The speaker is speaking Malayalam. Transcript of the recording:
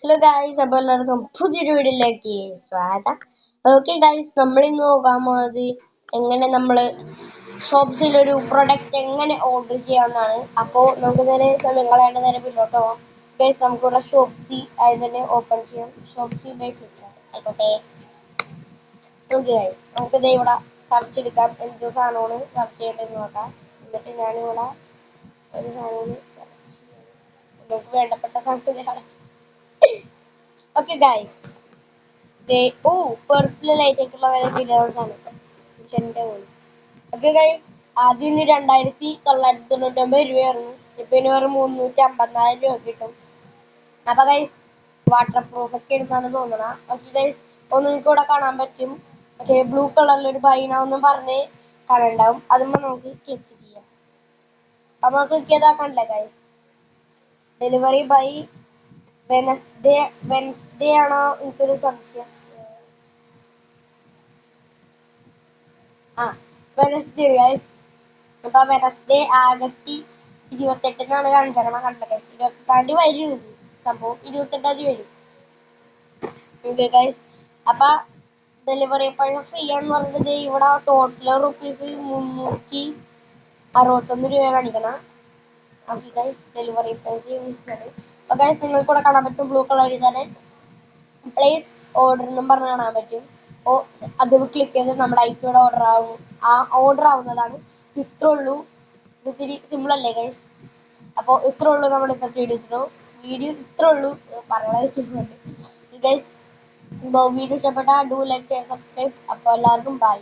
ഹലോ ഗായ്സ്, അപ്പോൾ എല്ലാവർക്കും പുതിയൊരു വീഡിയോയിലേക്ക് സ്വാഗതം. ഓക്കെ ഗായ്സ്, നമ്മൾ ഇന്ന് നോക്കാൻ പോകുന്നത് എങ്ങനെ നമ്മൾ ഷോപ്സിൽ ഒരു പ്രൊഡക്റ്റ് എങ്ങനെ ഓർഡർ ചെയ്യാവുന്നതാണ്. അപ്പോൾ നമുക്ക് നേരെ സമയങ്ങളായിട്ട് നേരെ മുന്നോട്ട് പോകാം. ഗായ്സ്, നമുക്കിവിടെ ഷോപ്സി ആയത് തന്നെ ഓപ്പൺ ചെയ്യാം. ഷോപ്സി ബൈ ഫ്ലിപ്കാർട്ട് ആയിക്കോട്ടെ. ഓക്കെ ഗായ്സ്, നമുക്കിത് ഇവിടെ സെർച്ച് എടുക്കാം. എന്ത് സാധനമാണ് സെർച്ച് ചെയ്യേണ്ടതെന്ന് നോക്കാം. എന്നിട്ട് ഞാനിവിടെ ഒരു സാധനം നമുക്ക് വേണ്ടപ്പെട്ട സാധനം. ഓക്കെ ഗായ്സ്, പർപ്പിൾ ലൈറ്റ് ആയിട്ടുള്ള വിലയാണ്. ഓക്കെ ഗൈസ്, ആദ്യം 2999 രൂപയായിരുന്നു. ഇപ്പൊ ഇനി വെറും 354 രൂപ കിട്ടും. അപ്പൊ ഗൈസ്, വാട്ടർ പ്രൂഫ് ഒക്കെ എടുത്താണ് തോന്നണ. ഓക്കെ ഗൈസ്, ഒന്ന് നിങ്ങൾക്ക് ഇവിടെ കാണാൻ പറ്റും. പക്ഷേ ബ്ലൂ കളറിലൊരു ബൈനാന്നും പറഞ്ഞ് കാണണ്ടാവും. അതുമ്പോൾ നമുക്ക് ക്ലിക്ക് ചെയ്യാം. അപ്പൊ നമ്മൾ ക്ലിക്ക് ചെയ്താൽ കണ്ടില്ല ഗൈസ്, ഡെലിവറി ബൈ വെനസ്ഡേ ആണോ എനിക്കൊരു സംശയം. Wednesday guys. അപ്പൊ വെനസ്ഡേ ആഗസ്റ്റ് 28-നാണ് കാണിച്ചേക്കണം. കണ്ടത് 28-ാം തീയതി വരും. ഇത് സംഭവം 28-ാം തീയതി വരും. ഓക്കെ ഗൈസ്, അപ്പൊ ഡെലിവറി പൈസ ഫ്രീ ആണെന്ന് പറഞ്ഞിട്ട് ഇവിടെ ടോട്ടൽ റുപ്പീസ് 361 രൂപ കാണിക്കണം. ഓക്കെ ഗൈസ്, ഡെലിവറി പൈസ അപ്പൊ ഗൈസ്, നിങ്ങൾക്ക് ഇവിടെ കാണാൻ പറ്റും ബ്ലൂ കളറിൽ തന്നെ പ്ലേസ് ഓർഡർ എന്നും പറഞ്ഞ് കാണാൻ പറ്റും. അപ്പോൾ അത് ക്ലിക്ക് ചെയ്ത് നമ്മുടെ ഐറ്റോടെ ഓർഡർ ആവുന്നതാണ്. ഇത്രേ ഉള്ളൂ. ഇത്തിരി സിമ്പിൾ അല്ലേ ഗൈസ്? അപ്പോൾ ഇത്രേ ഉള്ളൂ നമ്മുടെ ഇന്നത്തെ വീഡിയോ ഇത്രേ ഉള്ളൂ. പറയാനുണ്ട് ഗൈസ്. വീഡിയോ ഇഷ്ടപ്പെട്ടാൽ ഡു ലൈക്ക്, ഷെയർ, സബ്സ്ക്രൈബ്. അപ്പോൾ എല്ലാവർക്കും ബൈ.